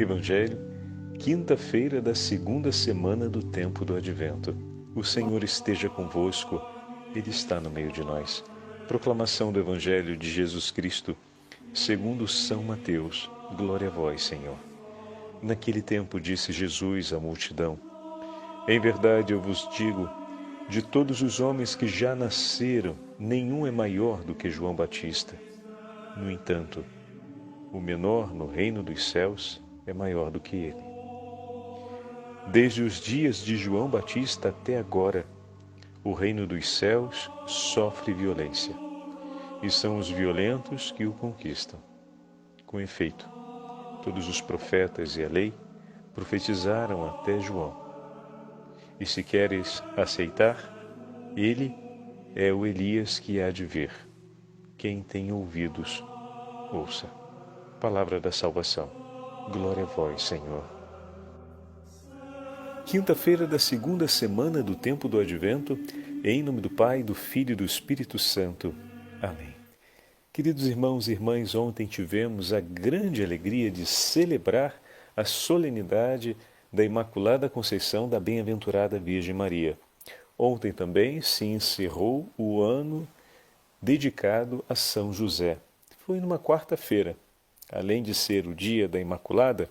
Evangelho, quinta-feira da segunda semana do tempo do Advento. O Senhor esteja convosco, Ele está no meio de nós. Proclamação do Evangelho de Jesus Cristo, segundo São Mateus. Glória a vós, Senhor. Naquele tempo disse Jesus à multidão: Em verdade eu vos digo, de todos os homens que já nasceram, nenhum é maior do que João Batista. No entanto, o menor no reino dos céus é maior do que ele. Desde os dias de João Batista até agora, o reino dos céus sofre violência, e são os violentos que o conquistam. Com efeito, todos os profetas e a lei profetizaram até João. E se queres aceitar, ele é o Elias que há de vir. Quem tem ouvidos, ouça. Palavra da salvação. Glória a vós, Senhor. Quinta-feira da segunda semana do tempo do Advento, em nome do Pai, do Filho e do Espírito Santo. Amém. Queridos irmãos e irmãs, ontem tivemos a grande alegria de celebrar a solenidade da Imaculada Conceição da Bem-aventurada Virgem Maria. Ontem também se encerrou o ano dedicado a São José. Foi numa quarta-feira. Além de ser o dia da Imaculada,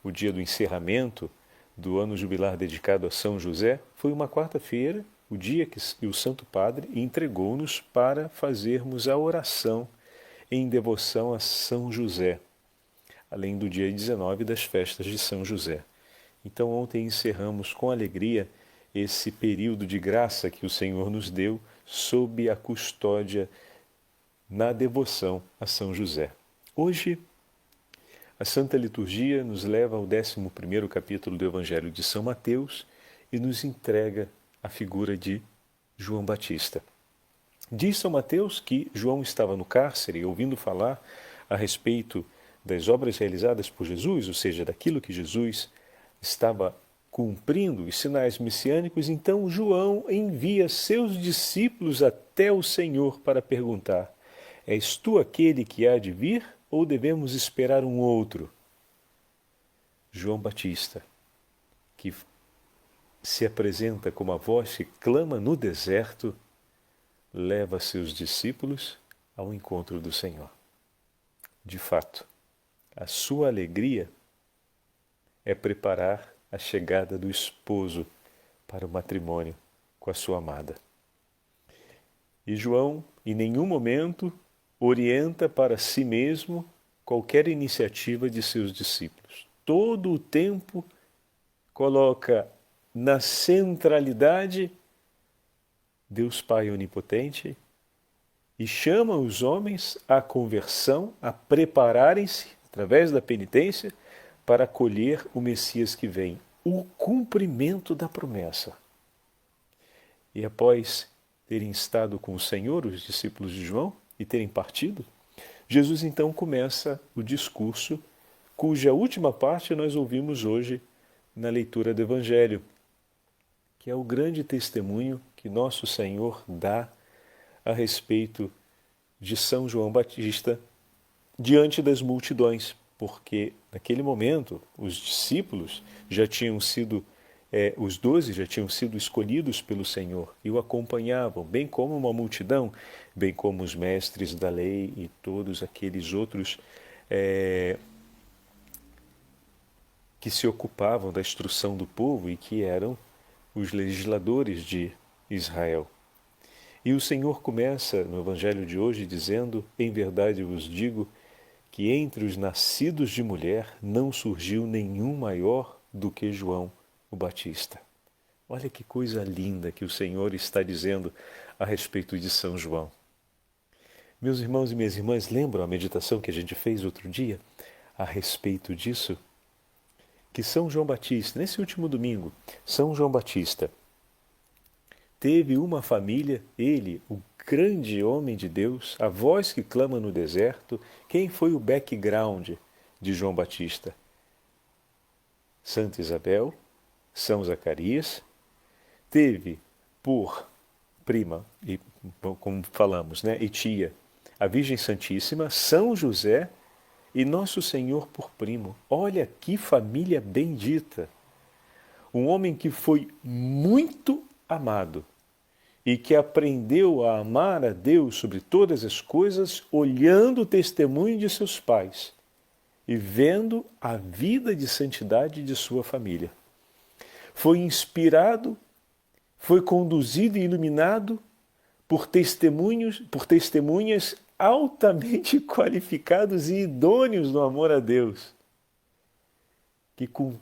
o dia do encerramento do ano jubilar dedicado a São José, foi uma quarta-feira, o dia que o Santo Padre entregou-nos para fazermos a oração em devoção a São José, além do dia 19 das festas de São José. Então ontem encerramos com alegria esse período de graça que o Senhor nos deu sob a custódia na devoção a São José. Hoje, a Santa Liturgia nos leva ao 11º capítulo do Evangelho de São Mateus e nos entrega a figura de João Batista. Diz São Mateus que João estava no cárcere ouvindo falar a respeito das obras realizadas por Jesus, ou seja, daquilo que Jesus estava cumprindo, os sinais messiânicos. Então João envia seus discípulos até o Senhor para perguntar: És tu aquele que há de vir ou devemos esperar um outro? João Batista, que se apresenta como a voz que clama no deserto, leva seus discípulos ao encontro do Senhor. De fato, a sua alegria é preparar a chegada do esposo para o matrimônio com a sua amada. E João, em nenhum momento, orienta para si mesmo qualquer iniciativa de seus discípulos. Todo o tempo coloca na centralidade Deus Pai Onipotente e chama os homens à conversão, a prepararem-se, através da penitência, para acolher o Messias que vem, o cumprimento da promessa. E após terem estado com o Senhor, os discípulos de João, e terem partido, Jesus então começa o discurso, cuja última parte nós ouvimos hoje na leitura do Evangelho, que é o grande testemunho que nosso Senhor dá a respeito de São João Batista diante das multidões, porque naquele momento os discípulos já tinham sido os 12 já tinham sido escolhidos pelo Senhor e o acompanhavam, bem como uma multidão, bem como os mestres da lei e todos aqueles outros que se ocupavam da instrução do povo e que eram os legisladores de Israel. E o Senhor começa no Evangelho de hoje dizendo: Em verdade vos digo que entre os nascidos de mulher não surgiu nenhum maior do que João o Batista. Olha que coisa linda que o Senhor está dizendo a respeito de São João. Meus irmãos e minhas irmãs, lembram a meditação que a gente fez outro dia a respeito disso? Que São João Batista, nesse último domingo, São João Batista teve uma família, ele, o grande homem de Deus, a voz que clama no deserto. Quem foi o background de João Batista? Santa Isabel, São Zacarias, teve por prima, e como falamos, e tia, a Virgem Santíssima, São José e Nosso Senhor por primo. Olha que família bendita! Um homem que foi muito amado e que aprendeu a amar a Deus sobre todas as coisas, olhando o testemunho de seus pais e vendo a vida de santidade de sua família. Foi inspirado, foi conduzido e iluminado por testemunhas altamente qualificados e idôneos no amor a Deus, que com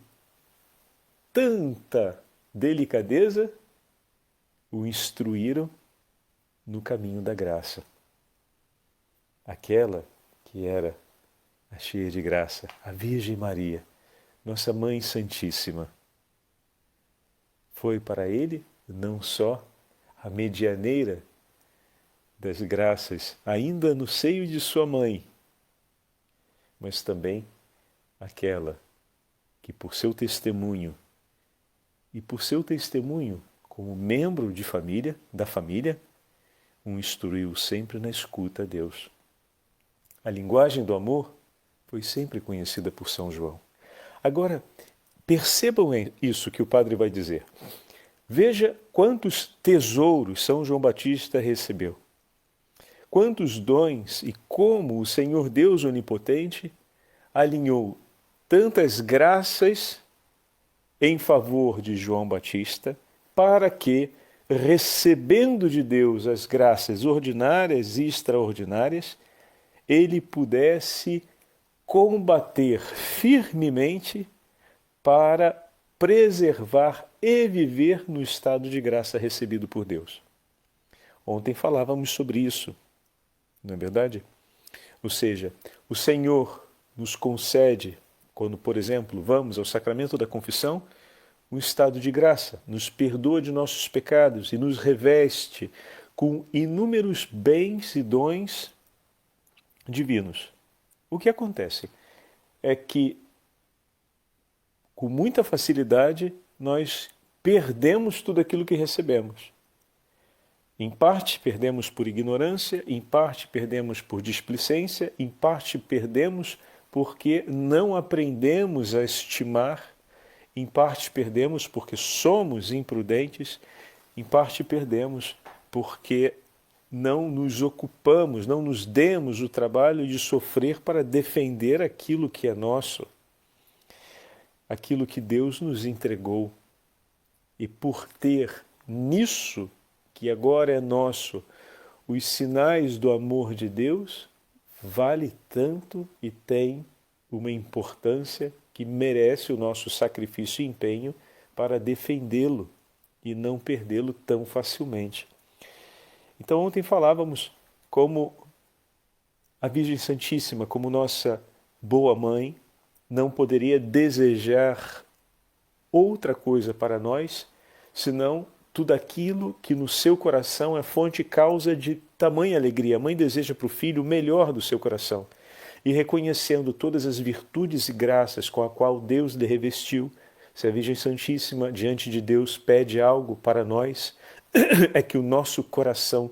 tanta delicadeza o instruíram no caminho da graça. Aquela que era a cheia de graça, a Virgem Maria, nossa Mãe Santíssima, foi para ele não só a medianeira das graças, ainda no seio de sua mãe, mas também aquela que por seu testemunho como membro de família, da família, o instruiu sempre na escuta a Deus. A linguagem do amor foi sempre conhecida por São João. Agora, percebam isso que o padre vai dizer. Veja quantos tesouros São João Batista recebeu. Quantos dons e como o Senhor Deus Onipotente alinhou tantas graças em favor de João Batista, para que, recebendo de Deus as graças ordinárias e extraordinárias, ele pudesse combater firmemente para preservar e viver no estado de graça recebido por Deus. Ontem falávamos sobre isso, não é verdade? Ou seja, o Senhor nos concede, quando, por exemplo, vamos ao sacramento da confissão, um estado de graça, nos perdoa de nossos pecados e nos reveste com inúmeros bens e dons divinos. O que acontece é que, com muita facilidade, nós perdemos tudo aquilo que recebemos. Em parte perdemos por ignorância, em parte perdemos por displicência, em parte perdemos porque não aprendemos a estimar, em parte perdemos porque somos imprudentes, em parte perdemos porque não nos ocupamos, não nos demos o trabalho de sofrer para defender aquilo que é nosso, aquilo que Deus nos entregou. E por ter nisso, que agora é nosso, os sinais do amor de Deus, vale tanto e tem uma importância que merece o nosso sacrifício e empenho para defendê-lo e não perdê-lo tão facilmente. Então ontem falávamos como a Virgem Santíssima, como nossa boa mãe, não poderia desejar outra coisa para nós, senão tudo aquilo que no seu coração é fonte e causa de tamanha alegria. A mãe deseja para o filho o melhor do seu coração. E reconhecendo todas as virtudes e graças com a qual Deus lhe revestiu, se a Virgem Santíssima diante de Deus pede algo para nós, é que o nosso coração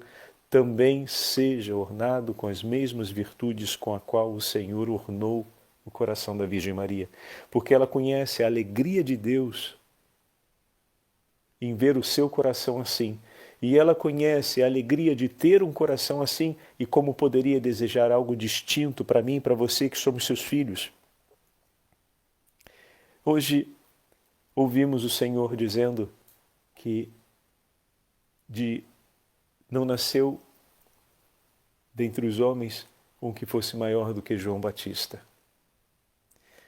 também seja ornado com as mesmas virtudes com a qual o Senhor ornou o coração da Virgem Maria. Porque ela conhece a alegria de Deus em ver o seu coração assim. E ela conhece a alegria de ter um coração assim e como poderia desejar algo distinto para mim e para você que somos seus filhos. Hoje ouvimos o Senhor dizendo que não nasceu dentre os homens um que fosse maior do que João Batista.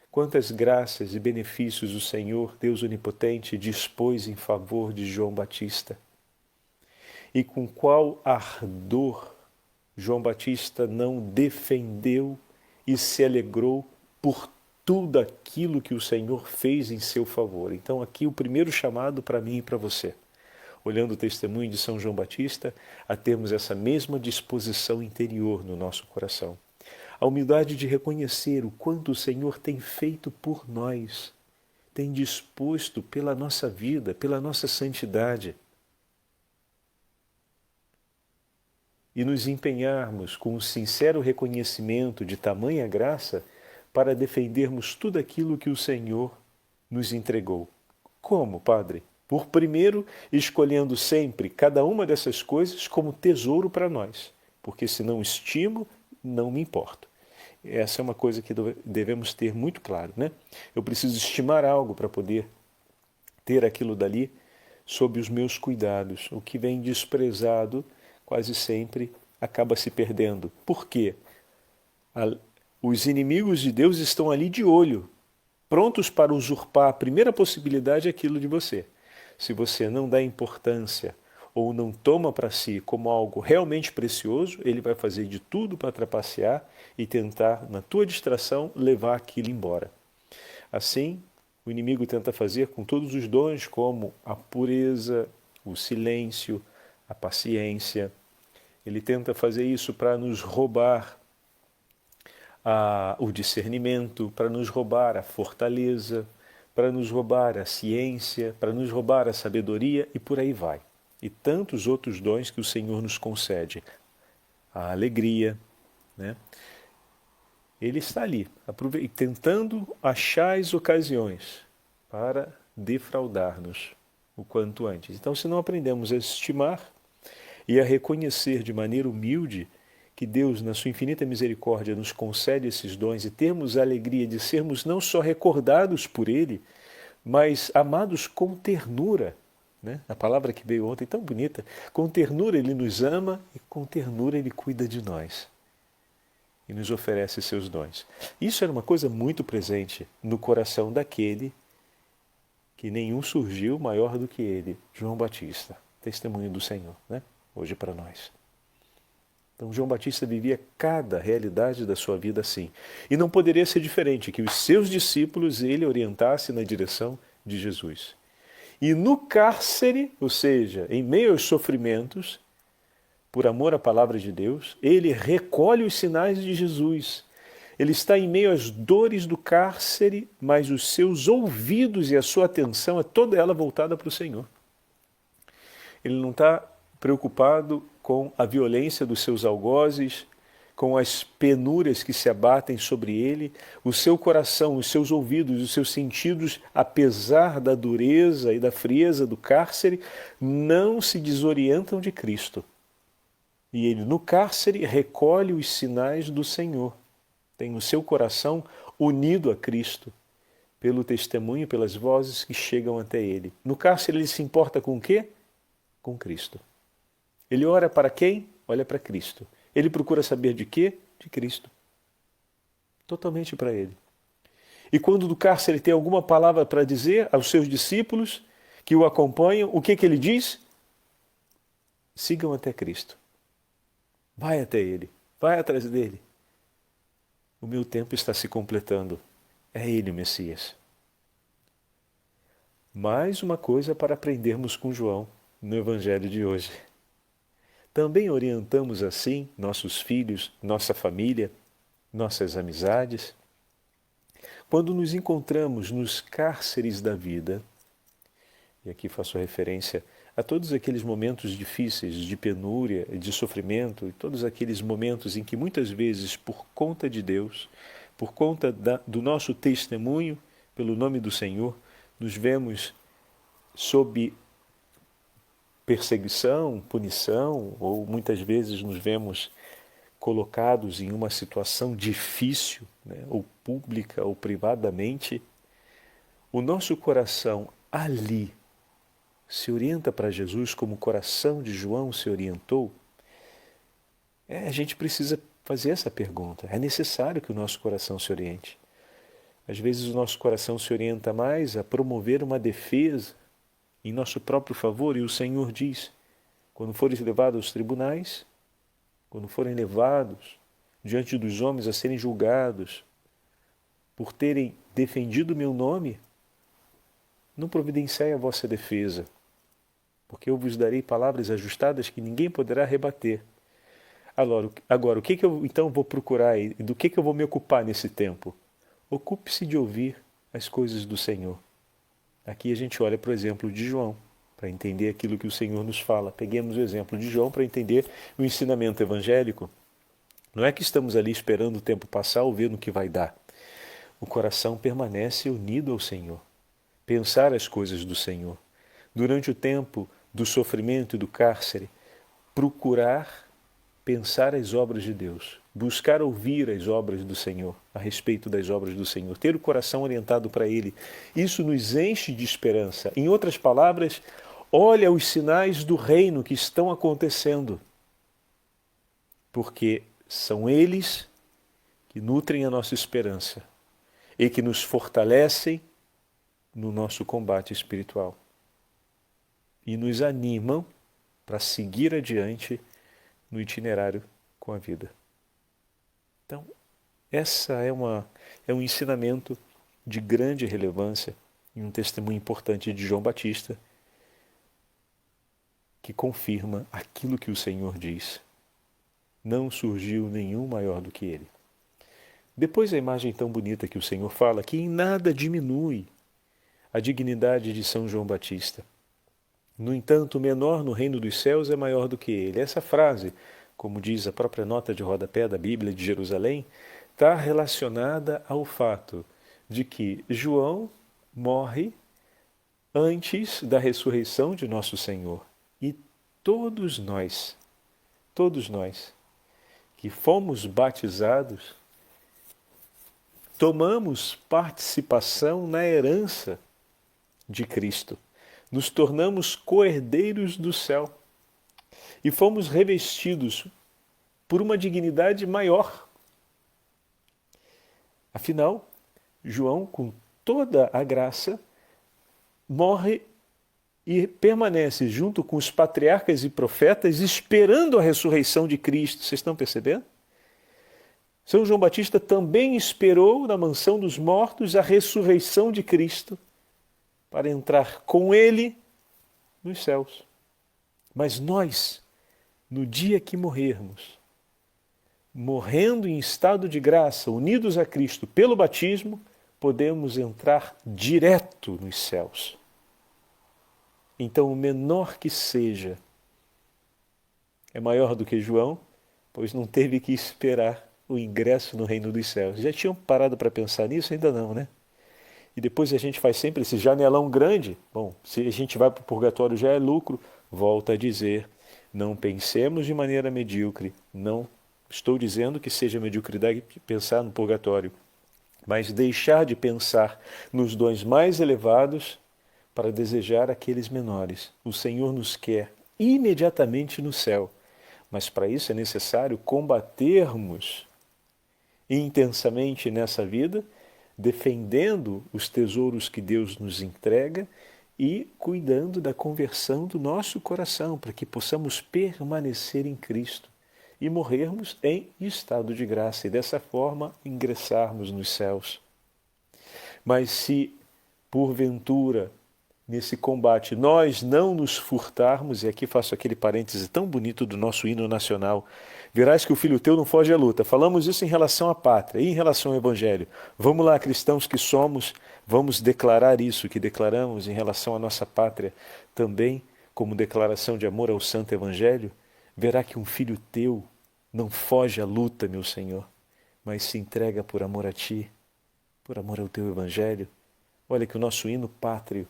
Quantas graças e benefícios o Senhor, Deus Onipotente, dispôs em favor de João Batista. E com qual ardor João Batista não defendeu e se alegrou por tudo aquilo que o Senhor fez em seu favor. Então aqui o primeiro chamado para mim e para você, olhando o testemunho de São João Batista, a termos essa mesma disposição interior no nosso coração. A humildade de reconhecer o quanto o Senhor tem feito por nós, tem disposto pela nossa vida, pela nossa santidade. E nos empenharmos com um sincero reconhecimento de tamanha graça para defendermos tudo aquilo que o Senhor nos entregou. Como, Padre? Por primeiro, escolhendo sempre cada uma dessas coisas como tesouro para nós, porque se não estimo, não me importo. Essa é uma coisa que devemos ter muito claro, né? Eu preciso estimar algo para poder ter aquilo dali sob os meus cuidados. O que vem desprezado quase sempre acaba se perdendo. Por quê? Os inimigos de Deus estão ali de olho, prontos para usurpar a primeira possibilidade aquilo de você. Se você não dá importância ou não toma para si como algo realmente precioso, ele vai fazer de tudo para trapacear e tentar, na tua distração, levar aquilo embora. Assim, o inimigo tenta fazer com todos os dons, como a pureza, o silêncio, a paciência. Ele tenta fazer isso para nos roubar o discernimento, para nos roubar a fortaleza, para nos roubar a ciência, para nos roubar a sabedoria e por aí vai. E tantos outros dons que o Senhor nos concede. A alegria, né? Ele está ali, tentando achar as ocasiões para defraudar-nos o quanto antes. Então, se não aprendemos a estimar e a reconhecer de maneira humilde que Deus, na sua infinita misericórdia, nos concede esses dons e termos a alegria de sermos não só recordados por Ele, mas amados com ternura, né? A palavra que veio ontem, tão bonita. Com ternura Ele nos ama e com ternura Ele cuida de nós e nos oferece seus dons. Isso era uma coisa muito presente no coração daquele que nenhum surgiu maior do que ele, João Batista, testemunho do Senhor, né? Hoje para nós. Então João Batista vivia cada realidade da sua vida assim. E não poderia ser diferente que os seus discípulos ele orientasse na direção de Jesus. E no cárcere, ou seja, em meio aos sofrimentos, por amor à palavra de Deus, ele recolhe os sinais de Jesus. Ele está em meio às dores do cárcere, mas os seus ouvidos e a sua atenção é toda ela voltada para o Senhor. Ele não está preocupado com a violência dos seus algozes, com as penúrias que se abatem sobre ele. O seu coração, os seus ouvidos, os seus sentidos, apesar da dureza e da frieza do cárcere, não se desorientam de Cristo. E ele, no cárcere, recolhe os sinais do Senhor. Tem o seu coração unido a Cristo, pelo testemunho e pelas vozes que chegam até ele. No cárcere ele se importa com o quê? Com Cristo. Ele ora para quem? Olha para Cristo. Ele procura saber de quê? De Cristo. Totalmente para ele. E quando do cárcere ele tem alguma palavra para dizer aos seus discípulos que o acompanham, o que ele diz? Sigam até Cristo. Vai até ele. Vai atrás dele. O meu tempo está se completando. É ele o Messias. Mais uma coisa para aprendermos com João no Evangelho de hoje. Também orientamos assim nossos filhos, nossa família, nossas amizades. Quando nos encontramos nos cárceres da vida, e aqui faço referência a todos aqueles momentos difíceis de penúria, de sofrimento, e todos aqueles momentos em que muitas vezes, por conta de Deus, por conta do nosso testemunho, pelo nome do Senhor, nos vemos sob perseguição, punição, ou muitas vezes nos vemos colocados em uma situação difícil, né, ou pública ou privadamente, o nosso coração ali se orienta para Jesus como o coração de João se orientou? A gente precisa fazer essa pergunta. É necessário que o nosso coração se oriente. Às vezes o nosso coração se orienta mais a promover uma defesa em nosso próprio favor, e o Senhor diz, quando forem levados aos tribunais, quando forem levados diante dos homens a serem julgados por terem defendido o meu nome, não providenciai a vossa defesa, porque eu vos darei palavras ajustadas que ninguém poderá rebater. Agora, o que eu então vou procurar e do que eu vou me ocupar nesse tempo? Ocupe-se de ouvir as coisas do Senhor. Aqui a gente olha para o exemplo de João, para entender aquilo que o Senhor nos fala. Peguemos o exemplo de João para entender o ensinamento evangélico. Não é que estamos ali esperando o tempo passar ou vendo o que vai dar. o coração permanece unido ao Senhor. Pensar as coisas do Senhor. Durante o tempo do sofrimento e do cárcere, procurar pensar as obras de Deus, buscar ouvir as obras do Senhor, a respeito das obras do Senhor, ter o coração orientado para Ele. Isso nos enche de esperança. Em outras palavras, olha os sinais do reino que estão acontecendo, porque são eles que nutrem a nossa esperança e que nos fortalecem no nosso combate espiritual e nos animam para seguir adiante no itinerário com a vida. Então, essa é um ensinamento de grande relevância e um testemunho importante de João Batista que confirma aquilo que o Senhor diz. Não surgiu nenhum maior do que ele. Depois a imagem tão bonita que o Senhor fala, que em nada diminui a dignidade de São João Batista. No entanto, o menor no reino dos céus é maior do que ele. Essa frase, como diz a própria nota de rodapé da Bíblia de Jerusalém, está relacionada ao fato de que João morre antes da ressurreição de nosso Senhor. E todos nós que fomos batizados, tomamos participação na herança de Cristo. Nos tornamos co-herdeiros do céu e fomos revestidos por uma dignidade maior. Afinal, João, com toda a graça, morre e permanece junto com os patriarcas e profetas esperando a ressurreição de Cristo. Vocês estão percebendo? São João Batista também esperou na mansão dos mortos a ressurreição de Cristo para entrar com ele nos céus. Mas nós, no dia que morrermos, morrendo em estado de graça, unidos a Cristo pelo batismo, podemos entrar direto nos céus. Então, o menor que seja é maior do que João, pois não teve que esperar o ingresso no reino dos céus. Já tinham parado para pensar nisso? Ainda não, né? E depois a gente faz sempre esse janelão grande. Bom, se a gente vai para o purgatório já é lucro. Volta a dizer, não pensemos de maneira medíocre. Não estou dizendo que seja mediocridade pensar no purgatório, mas deixar de pensar nos dons mais elevados para desejar aqueles menores. O Senhor nos quer imediatamente no céu, mas para isso é necessário combatermos intensamente nessa vida, defendendo os tesouros que Deus nos entrega e cuidando da conversão do nosso coração, para que possamos permanecer em Cristo e morrermos em estado de graça e dessa forma ingressarmos nos céus. Mas se, porventura, nesse combate nós não nos furtarmos, e aqui faço aquele parêntese tão bonito do nosso hino nacional, verás que o filho teu não foge à luta. Falamos isso em relação à pátria e em relação ao Evangelho. Vamos lá, cristãos que somos, vamos declarar isso que declaramos em relação à nossa pátria também, como declaração de amor ao Santo Evangelho. Verá que um filho teu não foge à luta, meu Senhor, mas se entrega por amor a ti, por amor ao teu Evangelho. Olha que o nosso hino pátrio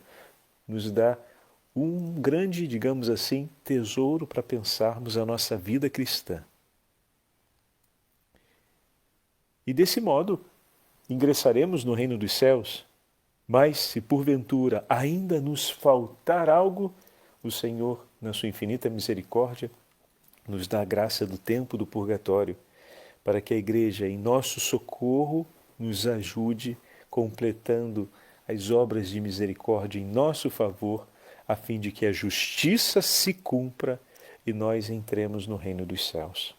nos dá um grande, digamos assim, tesouro para pensarmos a nossa vida cristã. E desse modo, ingressaremos no reino dos céus, mas se porventura ainda nos faltar algo, o Senhor, na sua infinita misericórdia, nos dá a graça do tempo do purgatório, para que a Igreja, em nosso socorro, nos ajude completando as obras de misericórdia em nosso favor, a fim de que a justiça se cumpra e nós entremos no reino dos céus.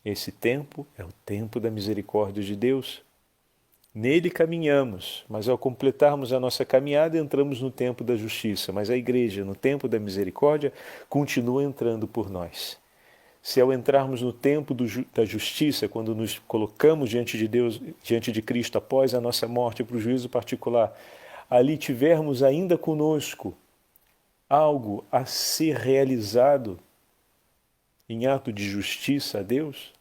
Esse tempo é o tempo da misericórdia de Deus. Nele caminhamos, mas ao completarmos a nossa caminhada, entramos no tempo da justiça. Mas a Igreja, no tempo da misericórdia, continua entrando por nós. Se ao entrarmos no tempo da justiça, quando nos colocamos diante de Deus, diante de Cristo, após a nossa morte para o juízo particular, ali tivermos ainda conosco algo a ser realizado em ato de justiça a Deus,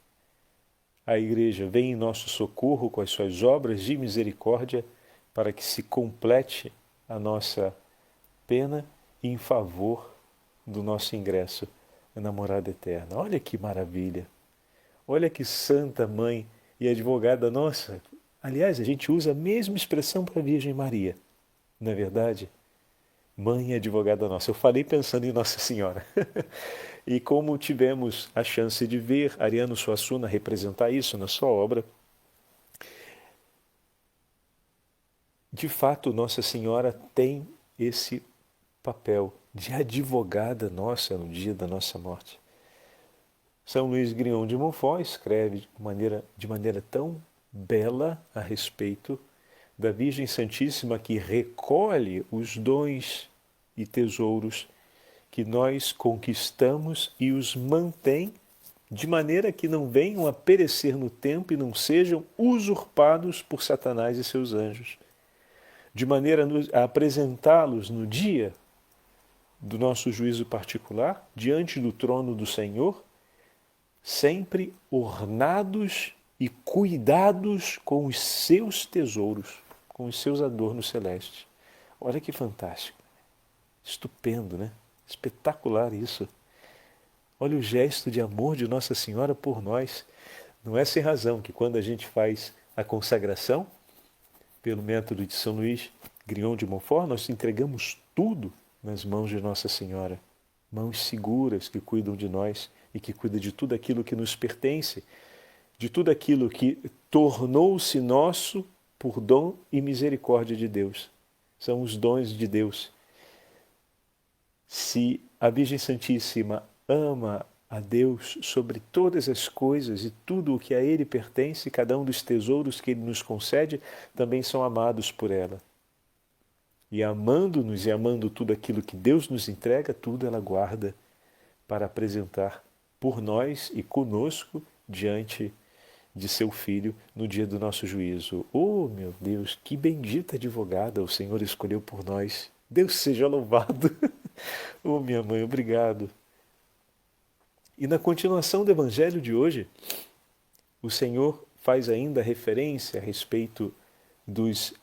a Igreja vem em nosso socorro com as suas obras de misericórdia para que se complete a nossa pena em favor do nosso ingresso na morada eterna. Olha que maravilha! Olha que santa mãe e advogada nossa. Aliás, a gente usa a mesma expressão para a Virgem Maria, não é verdade? Mãe e advogada nossa. Eu falei pensando em Nossa Senhora. E como tivemos a chance de ver Ariano Suassuna representar isso na sua obra, de fato Nossa Senhora tem esse papel de advogada nossa no dia da nossa morte. São Luís Grignon de Montfort escreve de maneira tão bela a respeito da Virgem Santíssima que recolhe os dons e tesouros que nós conquistamos e os mantém de maneira que não venham a perecer no tempo e não sejam usurpados por Satanás e seus anjos, de maneira a apresentá-los no dia do nosso juízo particular, diante do trono do Senhor, sempre ornados e cuidados com os seus tesouros, com os seus adornos celestes. Olha que fantástico. Estupendo, né? Espetacular isso. Olha o gesto de amor de Nossa Senhora por nós. Não é sem razão que quando a gente faz a consagração, pelo método de São Luís Grignon de Montfort, nós entregamos tudo nas mãos de Nossa Senhora. Mãos seguras que cuidam de nós e que cuidam de tudo aquilo que nos pertence, de tudo aquilo que tornou-se nosso por dom e misericórdia de Deus. São os dons de Deus. Se a Virgem Santíssima ama a Deus sobre todas as coisas e tudo o que a Ele pertence, cada um dos tesouros que Ele nos concede, também são amados por ela. E amando-nos e amando tudo aquilo que Deus nos entrega, tudo ela guarda para apresentar por nós e conosco diante de seu Filho no dia do nosso juízo. Oh, meu Deus, que bendita advogada o Senhor escolheu por nós. Deus seja louvado. Oh, minha mãe, obrigado. E na continuação do Evangelho de hoje, o Senhor faz ainda referência a respeito dos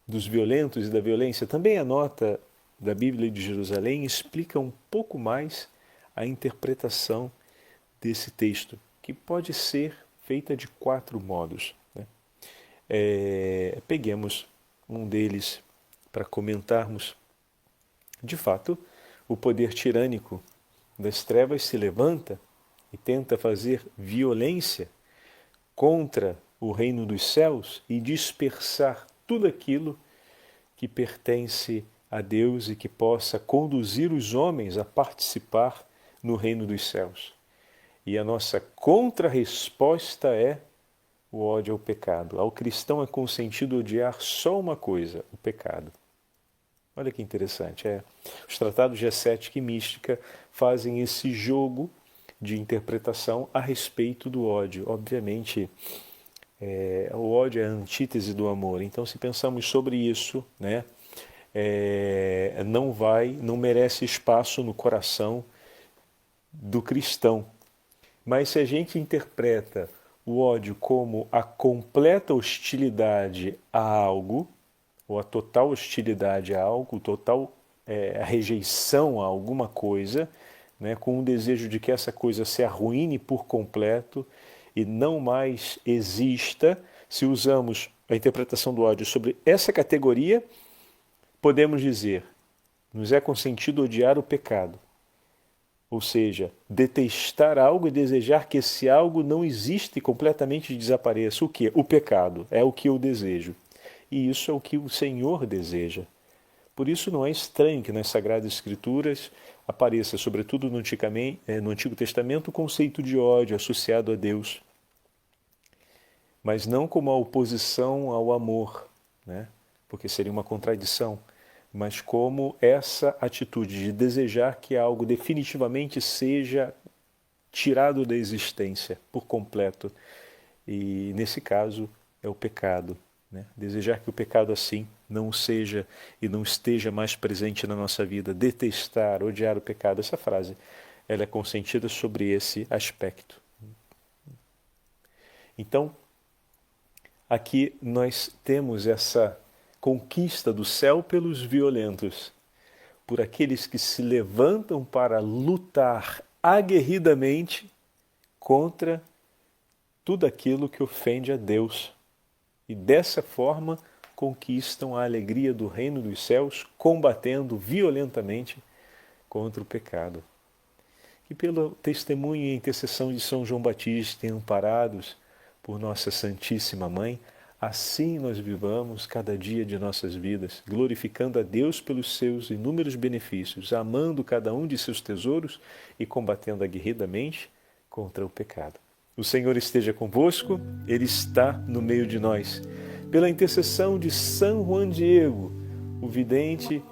violentos e da violência. Também a nota da Bíblia de Jerusalém explica um pouco mais a interpretação desse texto, que pode ser feita de 4 modos. Né? Peguemos um deles para comentarmos. De fato, o poder tirânico das trevas se levanta e tenta fazer violência contra o reino dos céus e dispersar tudo aquilo que pertence a Deus e que possa conduzir os homens a participar no reino dos céus. E a nossa contrarresposta é o ódio ao pecado. Ao cristão é consentido odiar só uma coisa, o pecado. Olha que interessante. Os tratados de ascética e mística fazem esse jogo de interpretação a respeito do ódio. Obviamente, o ódio é a antítese do amor. Então, se pensamos sobre isso, né, não merece espaço no coração do cristão. Mas se a gente interpreta o ódio como a completa hostilidade a algo, ou a total hostilidade a algo, total a rejeição a alguma coisa, né, com o desejo de que essa coisa se arruine por completo e não mais exista, se usamos a interpretação do ódio sobre essa categoria, podemos dizer, nos é consentido odiar o pecado. Ou seja, detestar algo e desejar que esse algo não exista e completamente desapareça. O quê? O pecado. É o que eu desejo. E isso é o que o Senhor deseja. Por isso não é estranho que nas Sagradas Escrituras apareça, sobretudo no Antigo Testamento, o conceito de ódio associado a Deus. Mas não como a oposição ao amor, né? Porque seria uma contradição, mas como essa atitude de desejar que algo definitivamente seja tirado da existência por completo. E nesse caso é o pecado. Né? Desejar que o pecado assim não seja e não esteja mais presente na nossa vida. Detestar, odiar o pecado. Essa frase ela é consentida sobre esse aspecto. Então, aqui nós temos essa conquista do céu pelos violentos, por aqueles que se levantam para lutar aguerridamente contra tudo aquilo que ofende a Deus. E dessa forma conquistam a alegria do reino dos céus, combatendo violentamente contra o pecado. Que pelo testemunho e intercessão de São João Batista, amparados por nossa Santíssima Mãe, assim nós vivamos cada dia de nossas vidas, glorificando a Deus pelos seus inúmeros benefícios, amando cada um de seus tesouros e combatendo aguerridamente contra o pecado. O Senhor esteja convosco, Ele está no meio de nós. Pela intercessão de São Juan Diego, o vidente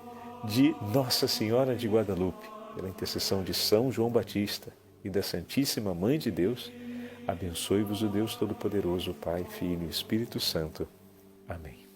de Nossa Senhora de Guadalupe, pela intercessão de São João Batista e da Santíssima Mãe de Deus, abençoe-vos o Deus Todo-Poderoso, Pai, Filho e Espírito Santo. Amém.